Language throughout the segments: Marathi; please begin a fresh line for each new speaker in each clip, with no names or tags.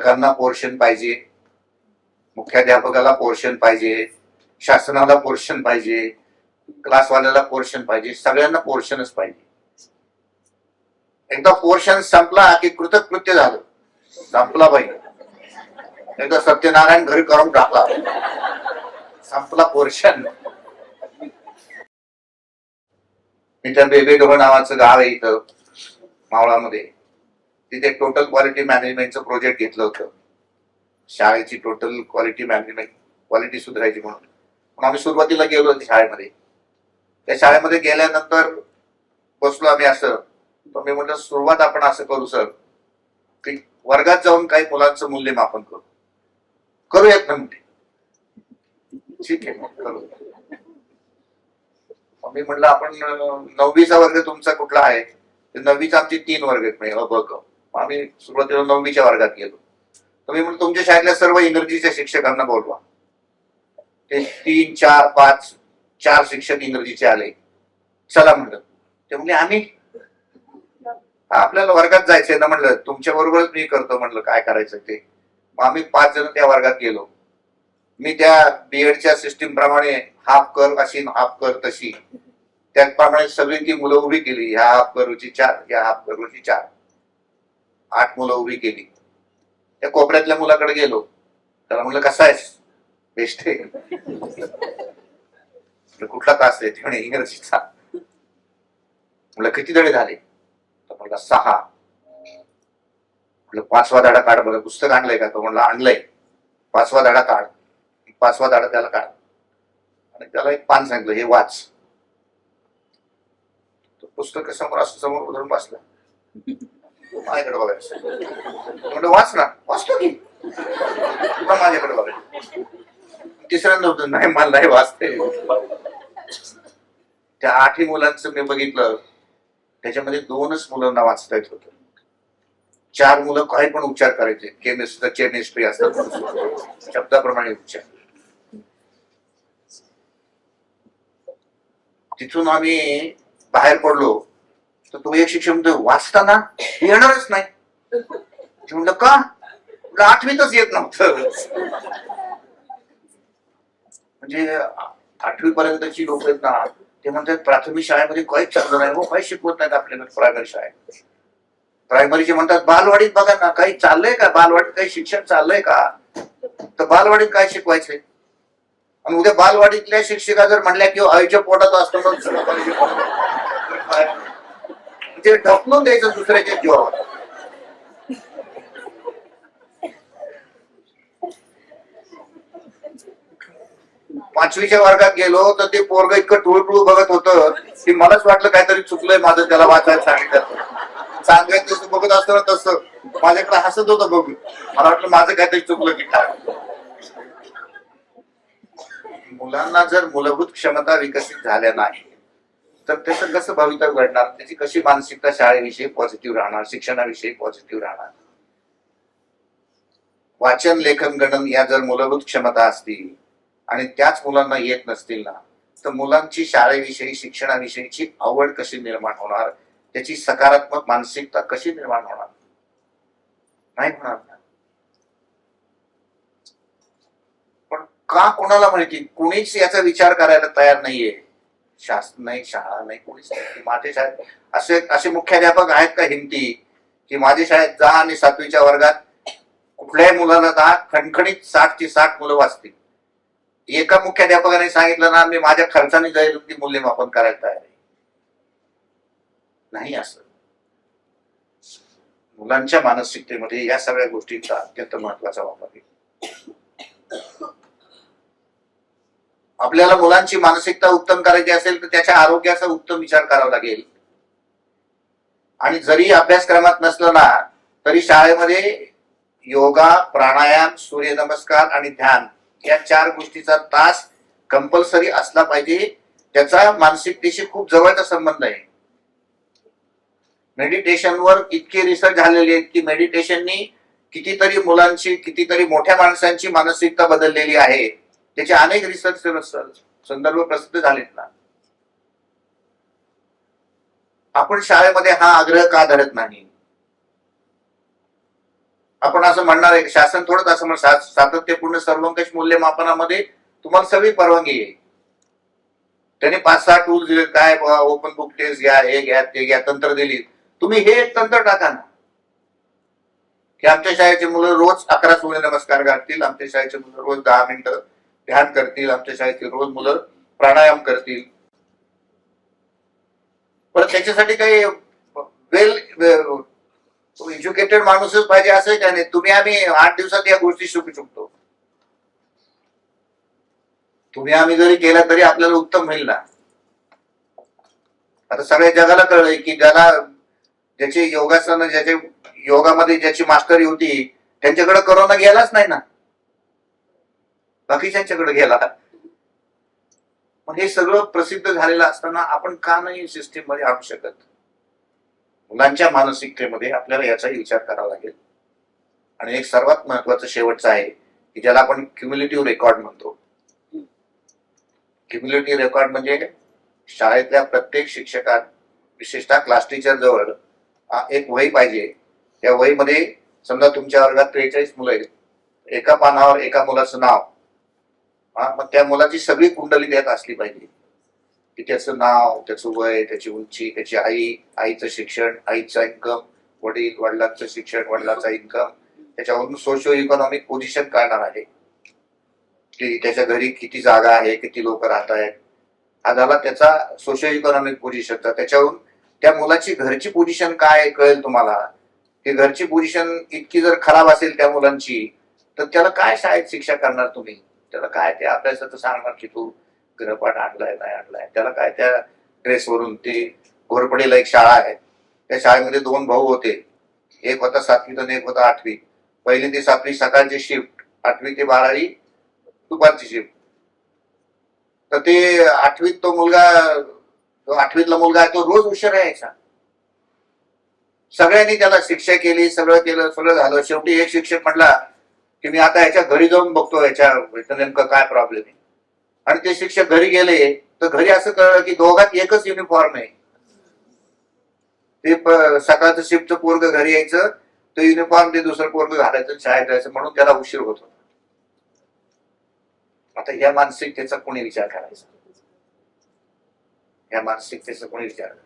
पालकांना पोर्शन पाहिजे, मुख्याध्यापकाला पोर्शन पाहिजे, शासनाला पोर्शन पाहिजे, क्लासवाल्याला पोर्शन पाहिजे, सगळ्यांना पोर्शनच पाहिजे. एकदा पोर्शन संपला की कृतकृत्य झालं, संपला पाहिजे. एकदा सत्यनारायण घरी करून टाकला, संपला पोर्शन. मी त्या बेबेडोह नावाचं गाव आहे इथं मावळामध्ये, तिथे टोटल क्वालिटी मॅनेजमेंटचं प्रोजेक्ट घेतलं होतं. शाळेची टोटल क्वालिटी मॅनेजमेंट, क्वालिटी सुधारायची म्हणून आम्ही सुरुवातीला गेलो शाळेमध्ये. त्या शाळेमध्ये गेल्यानंतर बसलो आम्ही असं, तर मी म्हटलं सुरुवात आपण असं करू सर की वर्गात जाऊन काही मुलांचं मूल्यमापन करूयात ना. म्हणते ठीक आहे करू. मी म्हटलं आपण 9वीचा वर्ग तुमचा कुठला आहे, 9वीचा आमचे 3 वर्ग आहेत. बघ आम्ही सुरुवातीला 9वीच्या वर्गात गेलो. तर मी म्हटलं तुमच्या शाळेतल्या सर्व इंग्रजीच्या शिक्षकांना बोलवा. ते 3, 4, 5, 4 शिक्षक इंग्रजीचे आले. चला म्हणलं. ते म्हणजे आम्ही आपल्याला वर्गात जायचंय ना. म्हणलं तुमच्या बरोबरच मी करतो म्हणलं काय करायचं ते. मग आम्ही 5 जण त्या वर्गात गेलो. मी त्या बीएडच्या सिस्टीम प्रमाणे हाफ कर अशी, हाफ कर तशी, त्याप्रमाणे सगळी ती मुलं उभी केली. ह्या हाफ करूची 4, ह्या हाफ करूची 4, 8 मुलं उभी केली. त्या कोपऱ्यातल्या मुलाकडे गेलो. त्याला म्हणलं कसा आहेस, बेस्ट आहे. कुठला तास आहे, म्हणे इंग्रजीचा. म्हणलं किती धडे झाले, तर म्हणला 6. म्हणलं 5वा धडा काढ बघा, पुस्तक आणलंय का, तो म्हणला आणलंय. 5वा धडा काढ. 5वा धडा त्याला काढ आणि त्याला एक पान सांगितलं, हे वाच. तो पुस्तक समोर असं समोर धरून बसला. माझ्याकडे बघायचं म्हणलं वाच ना. वाचतो की, तुला माझ्याकडे बघायचं. तिसऱ्यांदा होतं नाही मला नाही वाचते. त्या 8 मुलांचं मी बघितलं, त्याच्यामध्ये 2च मुलांना वाचता येत होतं. 4 मुलं काही पण उच्चार करायचे. केमिस्ट्री असतात शब्दाप्रमाणे उच्चार. तिथून आम्ही बाहेर पडलो तर तो एक शिक्षक म्हणतो वाचताना येणारच नाही. म्हणलं का, 8वीतच येत नव्हतं. म्हणजे 8वी पर्यंतची लोक आहेत ना, ते म्हणतात प्राथमिक शाळेमध्ये काहीच चाललं नाही, हो काही शिकवत नाहीत आपल्याला. प्रायमरी शाळेत, प्रायमरीचे म्हणतात बालवाडीत बघा ना काही चाललंय का, बालवाडीत काही शिक्षण चाललंय का, तर बालवाडीत काय शिकवायचंय. आणि उद्या बालवाडीतल्या शिक्षिका जर म्हणल्या की आईच्या पोटात असतो म्हणजे ढकलून द्यायचं दुसऱ्याच्या जीवावर. पाचवीच्या वर्गात गेलो तर ते पोरग इतकं टुळटुळ बघत होतं की मलाच वाटलं काहीतरी चुकलंय माझं. त्याला वाचायला सांगितलं, सांगायचं तसं बघत असतं ना तसं माझ्याकडे हसत होतं बघून. मला वाटलं माझं काहीतरी चुकलं की काय. मुलांना जर मूलभूत क्षमता विकसित झाल्या नाही तर त्याचं कसं भवितव्य घडणार, त्याची कशी मानसिकता शाळेविषयी पॉझिटिव्ह राहणार, शिक्षणाविषयी पॉझिटिव्ह राहणार. वाचन लेखन गणन या जर मूलभूत क्षमता असतील आणि त्याच मुलांना येत नसतील ना, तर मुलांची शाळेविषयी शिक्षणाविषयीची आवड कशी निर्माण होणार, त्याची सकारात्मक मानसिकता कशी निर्माण होणार, नाही होणार. पण का, कोणाला माहिती, कुणीच याचा विचार करायला तयार नाहीये. शासन नाही, शाळा नाही, कोणीच नाही. माझ्या शाळेत असे मुख्याध्यापक आहेत का हिमती की माझ्या शाळेत जा आणि 7वीच्या वर्गात कुठल्याही मुलाला जा, खणखणीत 60 ची 60 मुलं वाचतील. एका मुख्याध्यापकाने सांगितलं ना मी माझ्या खर्चाने जाईल ती मूल्यमापन करायला तयार आहे. नाही असं. मुलांच्या मानसिकतेमध्ये या सगळ्या गोष्टींचा अत्यंत महत्वाचा वापर आहे. आपल्याला मुलांची मानसिकता उत्तम करायची असेल तर त्याच्या आरोग्याचा उत्तम विचार करावा लागेल. आणि जरी अभ्यासक्रमात नसलं ना तरी शाळेमध्ये योगा, प्राणायाम, सूर्यनमस्कार आणि ध्यान या 4 गोष्टीचा तास कंपल्सरी असला पाहिजे. त्याचा मानसिकतेशी खूप जवळचा संबंध आहे. मेडिटेशनवर इतके रिसर्च झालेले आहेत की मेडिटेशननी कितीतरी मुलांची, कितीतरी मोठ्या माणसांची मानसिकता बदललेली आहे. त्याचे अनेक रिसर्च संदर्भ प्रसिद्ध झालेत ना. आपण शाळेमध्ये हा आग्रह का धरत नाही. आपण असं म्हणणार आहे, शासन थोडंच असं म्हणणार सातत्यपूर्ण सर्वंकष मूल्यमापनामध्ये तुम्हाला सगळी परवानगी आहे. त्याने 5-6 टूल्स दिले, काय ओपन बुक टेस्ट घ्या, हे घ्या, ते घ्या, तंत्र दिली. तुम्ही हे एक तंत्र टाका ना, की आमच्या शाळेचे मुलं रोज 11 सूर्यनमस्कार घालतील, आमच्या शाळेचे मुलं रोज 10 मिनिटं ध्यान करतील, आमच्या शाळेचे रोज मुलं प्राणायाम करतील. पण त्याच्यासाठी काही वेल एज्युकेटेड माणूसच पाहिजे असं काय नाही. तुम्ही आम्ही 8 दिवसात या गोष्टी शिकू शकतो. तुम्ही आम्ही जरी केला तरी आपल्याला उत्तम होईल ना. आता सगळ्या जगाला कळलंय की ज्याची योगासन, ज्याचे योगामध्ये ज्याची मास्टरी होती त्यांच्याकडे करोना गेलाच नाही ना, बाकीच्यांच्याकडे गेला. मग हे सगळं प्रसिद्ध झालेलं असताना आपण का नाही सिस्टीम मध्ये आणू शकत? मुलांच्या मानसिकतेमध्ये आपल्याला याचाही विचार करावा लागेल. आणि एक सर्वात महत्वाचं शेवटचं आहे की ज्याला आपण क्युम्युलेटिव्ह रेकॉर्ड म्हणतो. क्युम्युलेटिव्ह रेकॉर्ड म्हणजे शाळेतल्या प्रत्येक शिक्षकात, विशेषतः क्लास टीचर जवळ एक वही पाहिजे. त्या वहीमध्ये समजा तुमच्या वर्गात 43 मुलं आहेत, एका पानावर एका मुलाचं नाव, मग त्या मुलाची सगळी कुंडली त्यात असली पाहिजे, की त्याचं नाव, त्याचं वय, त्याची उंची, त्याची आईचं शिक्षण, आईचं इन्कम, वडिलांचं शिक्षण, वडिलांचा इन्कम, त्याच्यावरून सोशो इकॉनॉमिक पोझिशन कळणार आहे की त्याच्या घरी किती जागा आहे, किती लोक राहत आहेत. हा झाला त्याचा सोशो इकॉनॉमिक पोझिशनचा. त्याच्यावरून त्या मुलाची घरची पोझिशन काय कळेल तुम्हाला, की घरची पोझिशन इतकी जर खराब असेल त्या मुलांची तर त्याला काय शाळेत शिक्षा करणार तुम्ही? त्याला काय त्या अभ्यासाचं सांगणार की तू गृहपाठ आणलाय नाही आणलाय? त्याला काय त्या ड्रेसवरून? ते घोरपडीला एक शाळा आहे, त्या शाळेमध्ये 2 भाऊ होते, एक होता 7वीत आणि एक होता 8वीत. पहिली ते 7वी सकाळची शिफ्ट, 8वी ते 12वी दुपारची शिफ्ट. तर ते 8वीत तो मुलगा, जो 8वीतला मुलगा आहे तो रोज उशीर यायचा. सगळ्यांनी त्याला शिक्षा केली, सगळं केलं, सगळं झालं. शेवटी एक शिक्षक म्हटला की मी आता याच्या घरी जाऊन बघतो याच्या नेमकं काय प्रॉब्लेम आहे. आणि ते शिक्षक घरी गेले तर घरी असं कळलं की दोघात एकच युनिफॉर्म आहे. ते सकाळचं शिफ्टचं पोरग घरी यायचं, तो युनिफॉर्म ते दुसरं पोरग घालायचं, शाळेत जायचं, म्हणून त्याला उशीर होत होता. आता या मानसिकतेचा कोणी विचार करायचा? या मानसिकतेचा कोणी विचार करायचा?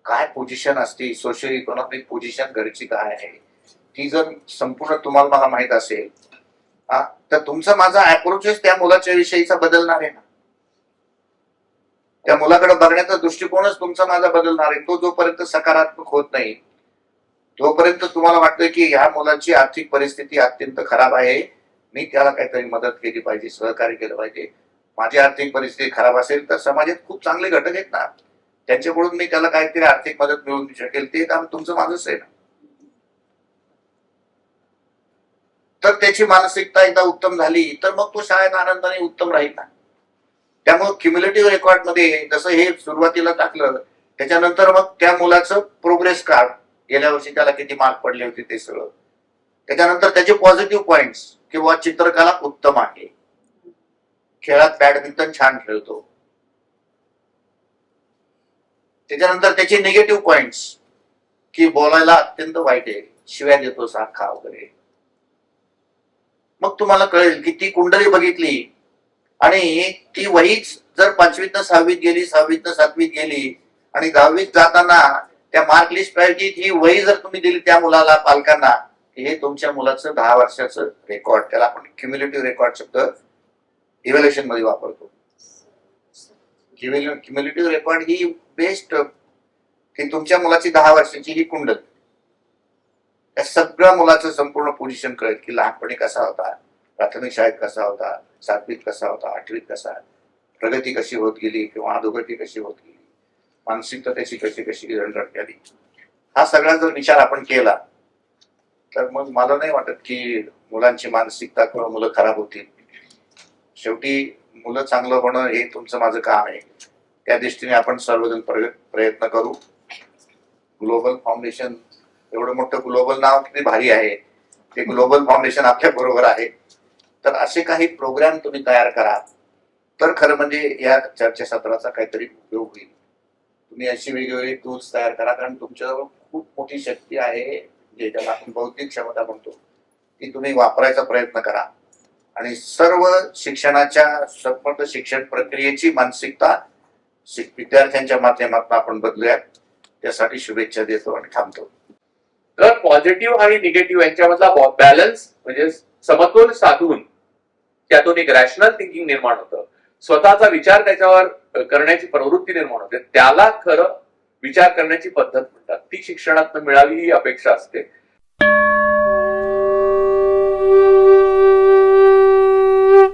काय पोझिशन असते, सोशल इकॉनॉमिक पोझिशन घरची काय आहे, ती जर संपूर्ण तुम्हाला मला माहित असेल तर तुमचा माझा अप्रोचच त्या मुलाच्या विषयीचा बदलणार आहे ना. त्या मुलाकडे बघण्याचा दृष्टिकोनच तुमचा माझा बदलणार आहे. तो जोपर्यंत सकारात्मक होत नाही तोपर्यंत तुम्हाला वाटतं की ह्या मुलाची आर्थिक परिस्थिती अत्यंत खराब आहे, मी त्याला काहीतरी मदत केली पाहिजे, सहकार्य केलं पाहिजे. माझी आर्थिक परिस्थिती खराब असेल तर समाजात खूप चांगले घटक आहेत ना, त्यांच्याकडून मी त्याला काहीतरी आर्थिक मदत मिळवून शकेल, ते काम तुमचं माझंच आहे ना. तर त्याची मानसिकता एकदा उत्तम झाली तर मग तो शाळेत आनंदाने उत्तम राहील ना. त्यामुळे क्युम्युलेटिव्ह रेकॉर्ड मध्ये जसं हे सुरुवातीला टाकलं, त्याच्यानंतर मग त्या मुलाचं प्रोग्रेस कार्ड, गेल्या वर्षी त्याला किती मार्क पडले होते ते सगळं, त्याच्यानंतर त्याचे पॉझिटिव्ह पॉइंट्स, किंवा चित्रकला उत्तम आहे, खेळात बॅडमिंटन छान खेळतो, त्याच्यानंतर त्याचे निगेटिव्ह पॉइंट्स, की बोलायला अत्यंत वाईट आहे, शिव्या देतो सारखा वगैरे. मग तुम्हाला कळेल की ती कुंडली बघितली आणि ती वहीच जर 5वीतनं 6वीत गेली, 6वीतनं 7वीत गेली आणि 10वीत जाताना त्या मार्क लिस्ट पाहिजे ही वही जर तुम्ही दिली त्या मुलाला, पालकांना, हे तुमच्या मुलाचं 10 वर्षाचं रेकॉर्ड, त्याला आपण क्युम्युलेटिव्ह रेकॉर्ड शब्द इव्हॅल्युएशन मध्ये वापरतो. क्युम्युलेटिव्ह रेकॉर्ड ही बेस्ट, की तुमच्या मुलाची 10 वर्षाची ही कुंडल, त्या सगळ्या मुलाचं संपूर्ण पोझिशन कळेल की लहानपणी कसा होता, प्राथमिक शाळेत कसा होता, 7वीत कसा होता, 8वीत कसा, प्रगती कशी होत गेली किंवा अधोगती कशी होत गेली, मानसिकता त्याची कशी कशी रंगत गेली. हा सगळा जर विचार आपण केला तर मग मला नाही वाटत की मुलांची मानसिकता किंवा मुलं खराब होतील. शेवटी मुलं चांगलं होणं हे तुमचं माझं काम आहे. त्या दृष्टीने आपण सर्वजण प्रयत्न करू. ग्लोबल फाउंडेशन, एवढं मोठं ग्लोबल नाव किती भारी आहे, ते ग्लोबल फाउंडेशन आपल्या बरोबर आहे. तर असे काही प्रोग्राम तुम्ही तयार करा तर खरं म्हणजे या चर्चासत्राचा काहीतरी उपयोग होईल. तुम्ही अशी वेगवेगळी टूल्स तयार करा, कारण तुमच्याजवळ खूप मोठी शक्ती आहे म्हणजे ज्याला आपण बौद्धिक क्षमता म्हणतो ती तुम्ही वापरायचा प्रयत्न करा आणि सर्व शिक्षणाच्या संपूर्ण शिक्षण प्रक्रियेची मानसिकता विद्यार्थ्यांच्या माध्यमातून आपण बदलूयात. त्यासाठी शुभेच्छा देतो आणि थांबतो.
तर पॉझिटिव्ह आणि निगेटिव्ह यांच्यामधला बॅलन्स म्हणजे समतोल साधून त्यातून एक रॅशनल थिंकिंग निर्माण होतं, स्वतःचा विचार त्याच्यावर करण्याची प्रवृत्ती निर्माण होते, त्याला खरं विचार करण्याची पद्धत म्हणतात. ती शिक्षणात मिळावी ही अपेक्षा असते.